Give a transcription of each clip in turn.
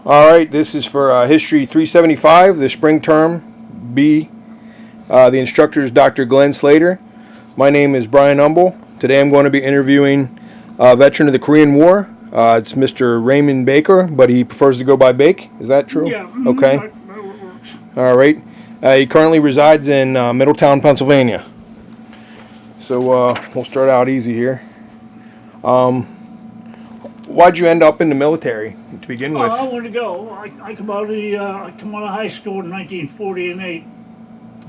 All right, this is for History 375, the spring term B. The instructor is Dr. Glenn Slater. My name is Brian Humble. Today I'm going to be interviewing a veteran of the Korean War. It's Mr. Raymond Baker, but he prefers to go by Bake. Is that true? Yeah, Okay. that works. All right. He currently resides in Middletown, Pennsylvania. So we'll start out easy here. Why'd you end up in the military to begin Oh, with? I want to go. I come out of high school in 1948,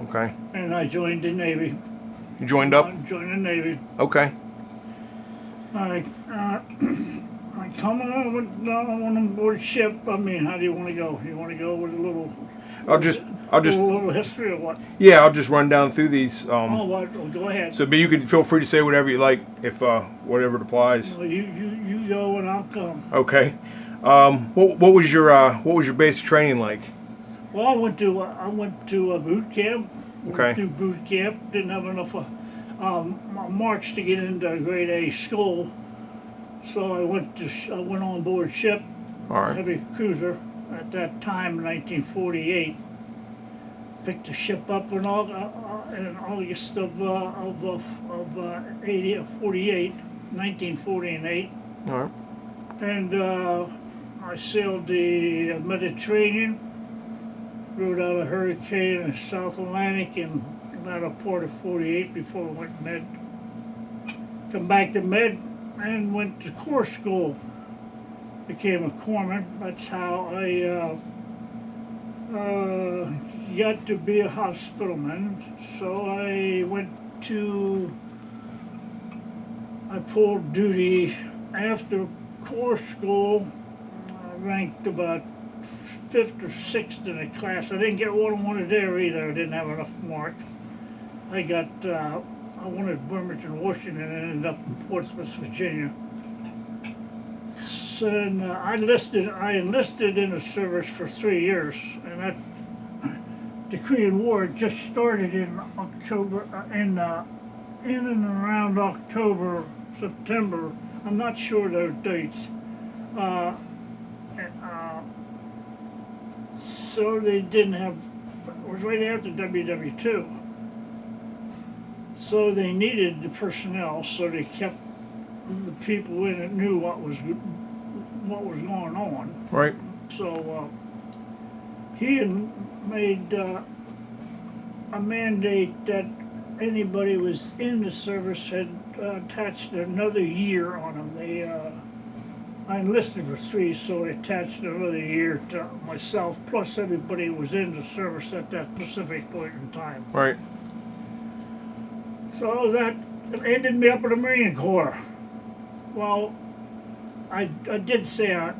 Okay. and I joined the Navy. You joined up? I joined the Navy. Okay. I I come on board ship. I mean, how do you want to go? You want to go with a little? I'll just little history or what? Yeah, I'll just run down through these. Oh, what? Oh, go ahead. But you can feel free to say whatever you like, if whatever applies. Well, you go and I'll come. Okay. What was your basic training like? Well, I went to a boot camp. Okay. Went through boot camp. Didn't have enough marks to get into grade A school, so I went on board ship, All right. heavy cruiser at that time in 1948. Picked the ship up in August of 48, 1948, All right. and I sailed the Mediterranean, rode out a hurricane in the South Atlantic in latter part of 48 before I went med. Come back to med and went to Corps School. Became a corpsman. That's how I got to be a hospitalman. So I pulled duty after Corps School. I ranked about 5th or 6th in the class. I didn't get what I wanted there either. I didn't have enough mark. I wanted Bremerton, Washington, and ended up in Portsmouth, Virginia. So then I enlisted in the service for 3 years, and the Korean War just started in October, in and around October, September. I'm not sure those dates. So they didn't have. It was right after WW2. So they needed the personnel, so they kept the people in that knew what was going on. Right. So he made a mandate that anybody was in the service had attached another year on them. I enlisted for 3, so they attached another year to myself, plus everybody who was in the service at that specific point in time. Right. So that ended me up in the Marine Corps. Well, I did say I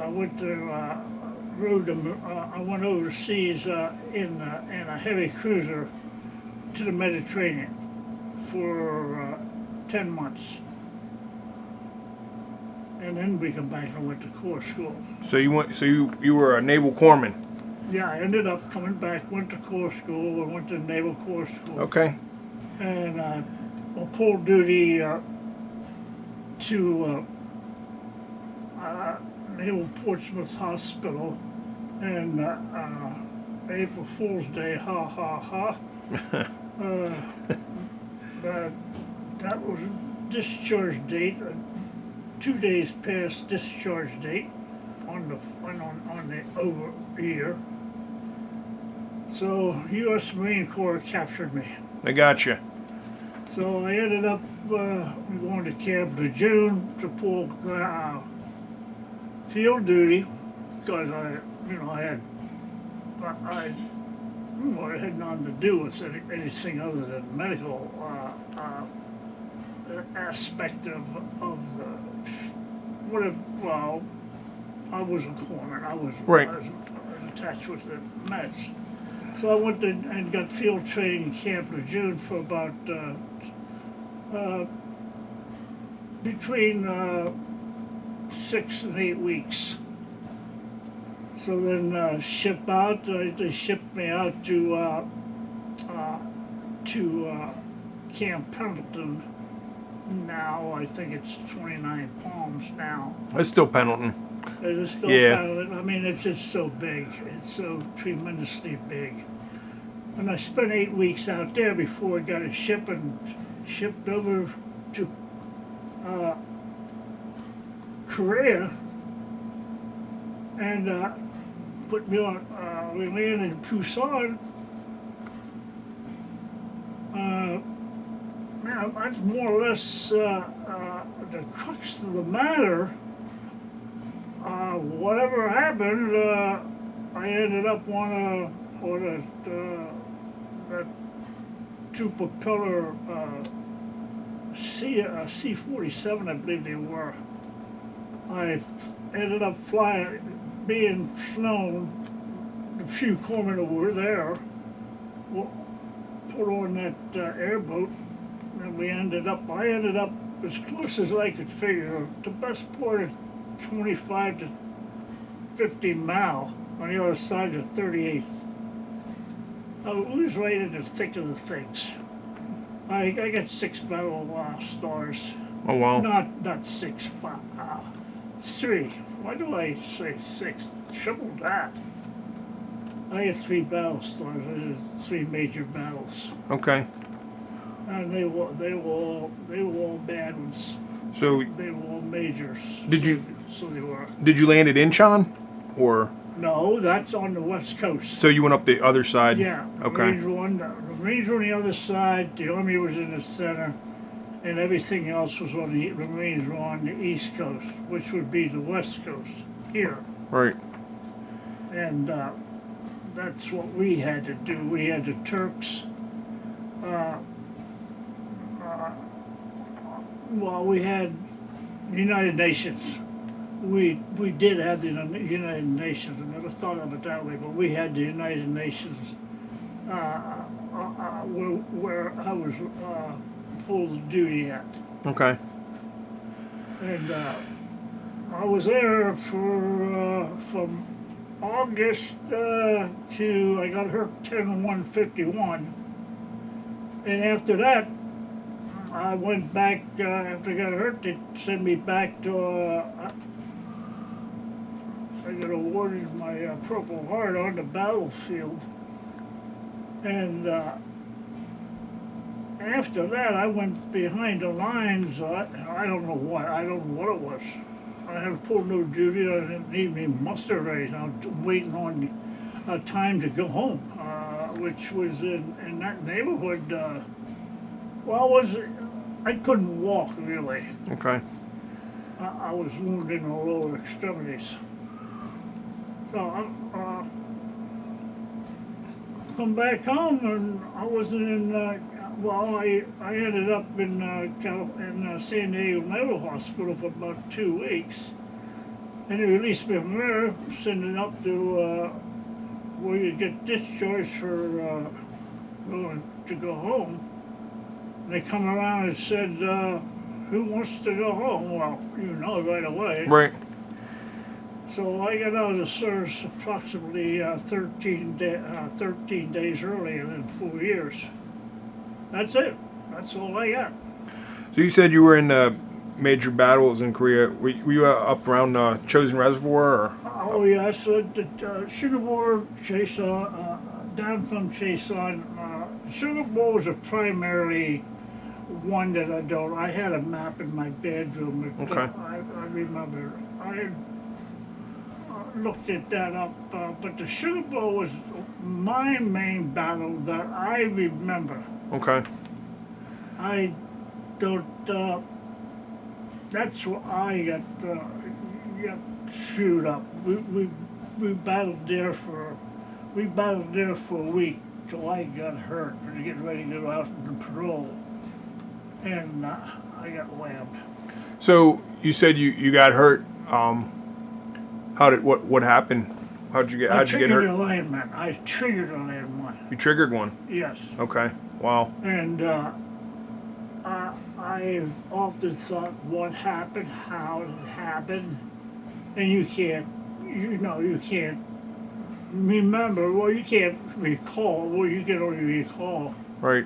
went to I went overseas in a heavy cruiser to the Mediterranean for 10 months, and then we come back and went to Corps School. So you were a naval corpsman. Yeah, I ended up coming back, went to Corps School, and went to Naval Corps School. Okay. And I pulled duty to Naval Portsmouth Hospital, and April Fool's Day, ha ha ha. That was discharge date, 2 days past discharge date on the over year. So U.S. Marine Corps captured me. I got you. So I ended up going to Camp Lejeune to pull field duty because I had nothing to do with anything other than medical aspect of the whatever. Well, I was a corpsman. I was attached with the Mets. So I went and got field training in Camp Lejeune for about between 6 and 8 weeks. So then ship out. They shipped me out to Camp Pendleton. Now I think it's 29 Palms now. It's still Pendleton. I just don't Yeah. battle it. I mean, it's just so big. It's so tremendously big. And I spent 8 weeks out there before I got a ship and shipped over to uh, Korea and put me on. We landed in Busan. Now, that's more or less the crux of the matter. Whatever happened, I ended up on that two propeller C-47, I believe they were. I ended up being flown. The few corpsmen that were there put on that airboat, and I ended up as close as I could figure, the best part of 25 to 50 mile on the other side of 38th. I was right in the thick of the things. I got 6 battle stars. Oh wow. Not 6, 5, 3. Why do I say 6? Triple that. I had 3 battle stars. I did 3 major battles, Okay. and they were all bad ones. So They were all majors. Did you- So they were. did you land at Incheon, or No, that's on the west coast. so you went up the other side? Yeah. Okay. The Marines were on the other side. The Army was in the center, and everything else was on the Marines were on the east coast, which would be the west coast here. Right. And that's what we had to do. We had the Turks. Well, we had United Nations. We did have the United Nations. I never thought of it that way, but we had the United Nations where I was full duty at. Okay. And I was there for from August to I got hurt 10/1/51, and after that I went back. After I got hurt, they sent me back to. I got awarded my Purple Heart on the battlefield, and after that I went behind the lines. I don't know what. I don't know what it was. I had full no duty. I didn't need any muster rate. I was waiting on time to go home, which was in that neighborhood. I couldn't walk really. Okay. I was wounded in the lower extremities. So I come back home and I wasn't in. I ended up in San Diego Naval Hospital for about 2 weeks, and they released me from there, sending up to where you get discharged for going to go home. And they come around and said, "Who wants to go home?" Well, right away. Right. So I got out of the service approximately 13 days earlier than 4 years. That's it. That's all I got. So you said you were in major battles in Korea. Were you up around Chosin Reservoir? Or? Oh yes, Sugar Bowl, Chason, down from Chason. Sugar Bowl was a primarily one that I don't. I had a map in my bedroom. Okay. I remember. I looked at that up, but the Sugar Bowl was my main battle that I remember. Okay. I don't. That's what I got screwed up. We battled there for a week till I got hurt and getting ready to go out on parole, and I got whammed. So you said you got hurt. What happened? How'd you get hurt? I triggered a landmine. You triggered one. Yes. Okay. Wow. And I've often thought what happened, how it happened, and you can't remember. Well, you can't recall. Well, you can only recall. Right.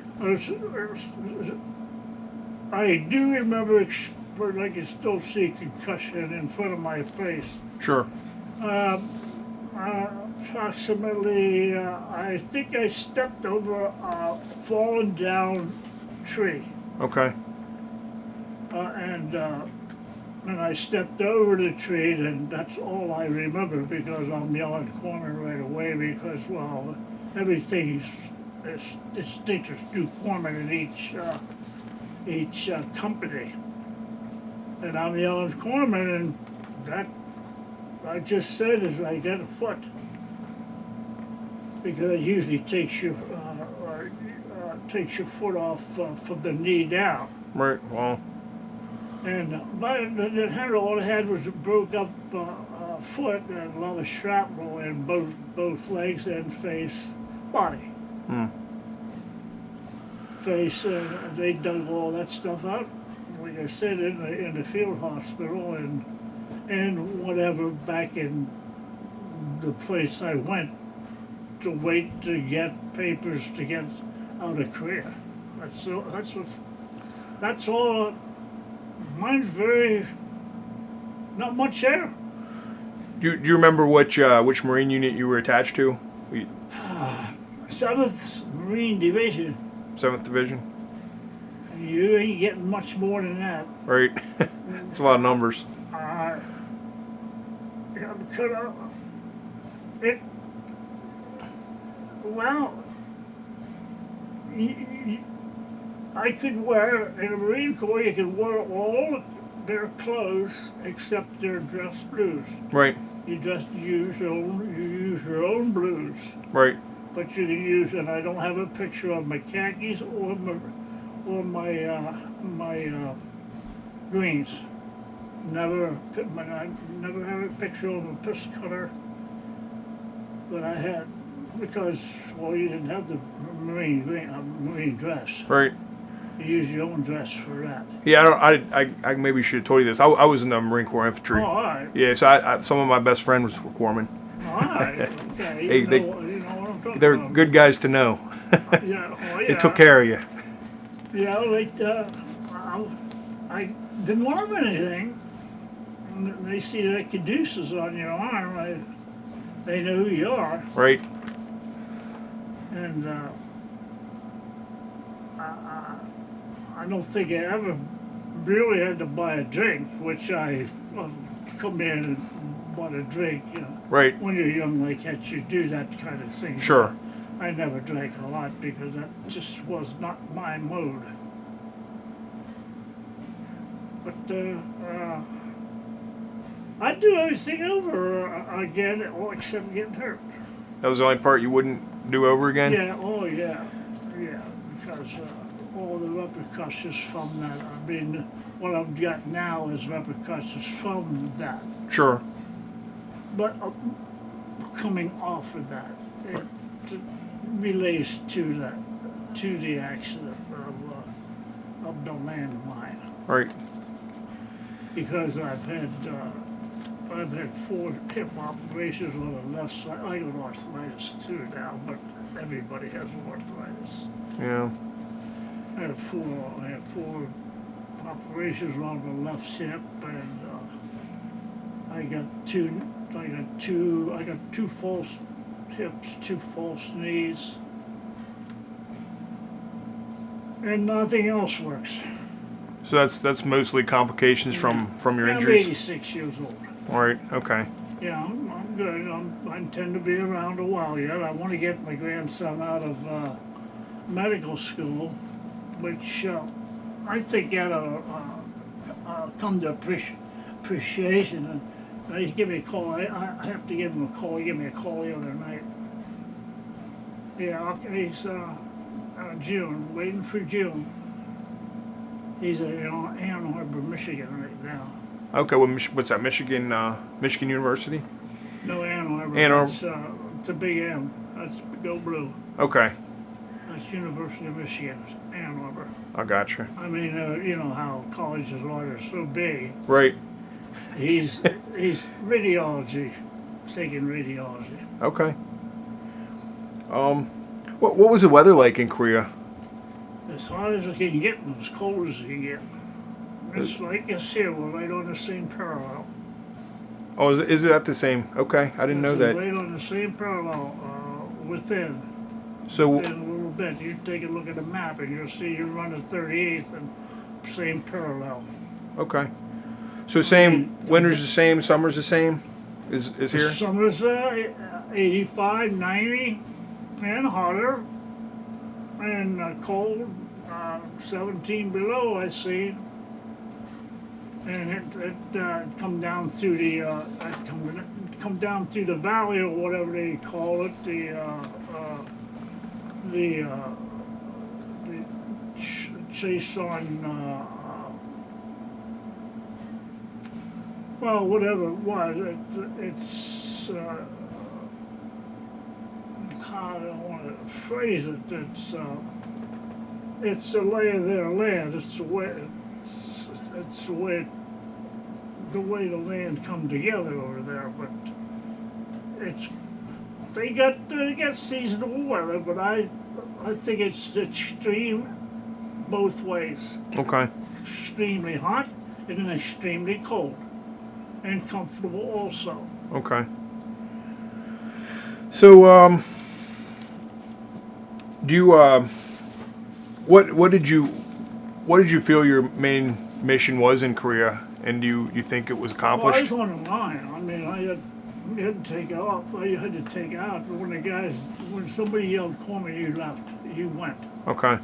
I do remember but I can still see concussion in front of my face. Sure. Approximately, I think I stepped over a fallen down tree, Okay. and I stepped over the tree, and that's all I remember because I'm yelling corner right away because, well, everything is distinctive to corner in each company. And I'm yelling corner, and that I just said is I got a foot. Because it usually takes your foot off from the knee down. Right. Well. And all it had was a broke up foot and a lot of shrapnel in both legs and face, body. Hmm. Face, and they dug all that stuff out. Like I said, in the field hospital and whatever back in the place I went to wait to get papers to get out of Korea. That's all. Mine's very not much there. Do you remember which Marine unit you were attached to? 7th Marine Division. 7th Division. You ain't getting much more than that. Right. It's a lot of numbers. Yeah, because well, I could wear, in the Marine Corps, you could wear all their clothes except their dress blues. Right. You just use your own blues. Right. But you can use, and I don't have a picture of my khakis or my greens. I never have a picture of a piss cutter that I had because, well, you didn't have the marine dress. Right. You use your own dress for that. Yeah, I maybe should have told you this. I was in the Marine Corps infantry. Oh, all right. Yeah, so some of my best friends were corpsmen. All right. Okay. Hey, you know what I'm talking They're about. good guys to know. Yeah. Oh, yeah. They took care of you. Yeah, like, I didn't want anything. And they see that caduceus on your arm. They know who you are. Right. And I don't think I ever really had to buy a drink, which I come in and bought a drink. You know, Right. when you're young like that, you do that kind of thing. Sure. I never drank a lot because that just was not my mode. But I'd do everything over again, except getting hurt. That was the only part you wouldn't do over again? Yeah, oh yeah, because all the repercussions from that. I mean, what I've got now is repercussions from that. Sure. But coming off of that, it relates to the accident of the landmine. Right. Because I've had 4 hip operations on the left side. I got arthritis too now, but everybody has arthritis. Yeah. I had 4 operations on the left hip, and I got two false hips, 2 false knees, and nothing else works. So that's mostly complications from your I'm injuries? 86 years old. All right. Okay. Yeah, I'm good. I intend to be around a while yet. I want to get my grandson out of medical school, which I think got to come to appreciation. And he give me a call. I have to give him a call. He gave me a call the other night. Yeah, he's June, waiting for June. He's in Ann Arbor, Michigan right now. Okay. Well, what's that? Michigan University? No, Ann Arbor. Ann Arbor. It's a big M. That's Go Blue. Okay. That's University of Michigan, Ann Arbor. I gotcha. I mean, you know how colleges are so big. Right. He's radiology, taking radiology. Okay. What was the weather like in Korea? As hot as it can get and as cold as it can get. It's like it's here, we're right on the same parallel. Oh, is it at the same? Okay, I didn't know This is that. right on the same parallel, within So, a little bit. You take a look at the map and you'll see you run the 38th and same parallel. okay. So same, winter's the same, summer's the same? Is here? Summer's 85, 90, and hotter, and cold, 17 below, I see. And it come down through come down through the valley or whatever they call it, the chase on, well, whatever it was, it's, how do I want to phrase it, it's the lay of their land, it's the way the land come together over there, but it's, they got seasonal weather, but I think it's extreme both ways. Okay. Extremely hot and then extremely cold. And comfortable also. Okay. So, do you, what did you feel your main mission was in Korea, and do you think it was Well, I accomplished? was on the line. I mean, I had to take off. I had to take out. But when somebody yelled, "Call me," you left. You went. Okay.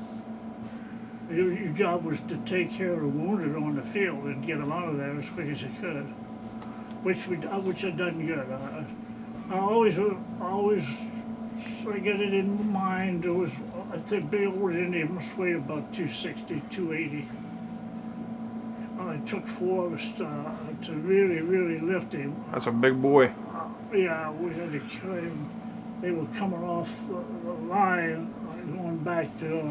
Your job was to take care of the wounded on the field and get them out of there as quick as you could, which I done good. I always, I get it in mind. There was, I think, Big Old Indian must weigh about 260, 280. It took 4 of us to really lift him. That's a big boy. Yeah, we had to carry him. They were coming off the line, going back to a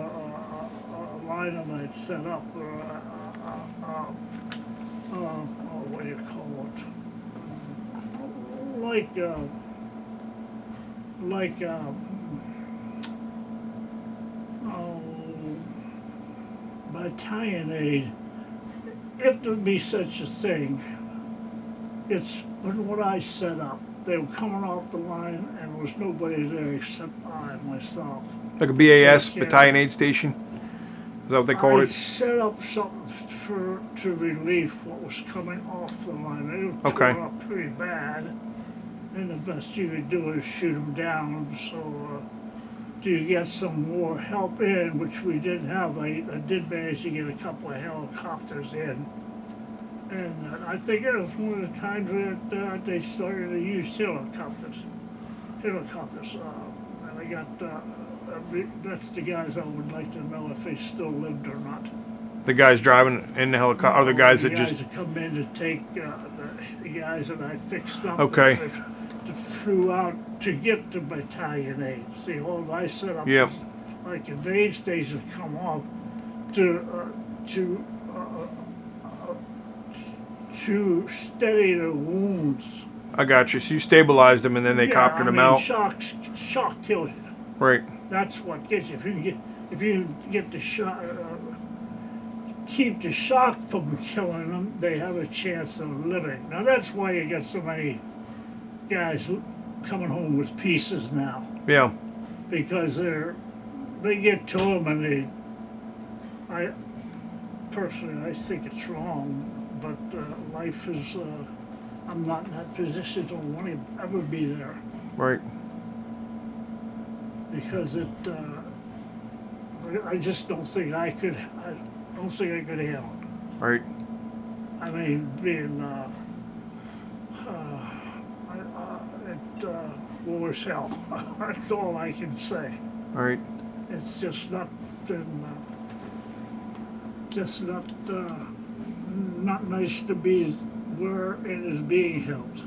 line that I'd set up, what do you call it? Battalion aid. If there be such a thing, it's what I set up. They were coming off the line and there was nobody there except I, myself. Like a BAS, Okay. battalion aid station? Is that what they called I it? set up something to relieve what was coming off the line. They were Okay. torn up pretty bad. And the best you could do is shoot them down. So do you get some more help in, which we did have. I did manage to get a couple of helicopters in. And I think it was one of the times that they started to use helicopters. And I got, that's the guys I would like to know if they still lived or not. The guys driving in the helicopter, or the guys that just, that come in to take, the guys that I fixed up. Okay. To flew out to get to battalion aid. See, all I set up Yep. was like if the aid stations come off to steady the wounds. I got you. So you stabilized them and then they Yeah, coptered I them mean, out? Shock kills you. Right. That's what gets you. If you get the shock, keep the shock from killing them, they have a chance of living. Now that's why you get so many guys coming home with pieces now, Yeah. because they get to them and I personally, I think it's wrong, but life is, I'm not in that position, don't want to ever be there, Right. because I just don't think I could handle it. Right. I mean, being, war is hell. That's all I can say. Right. It's just not been, not nice to be where it is being held.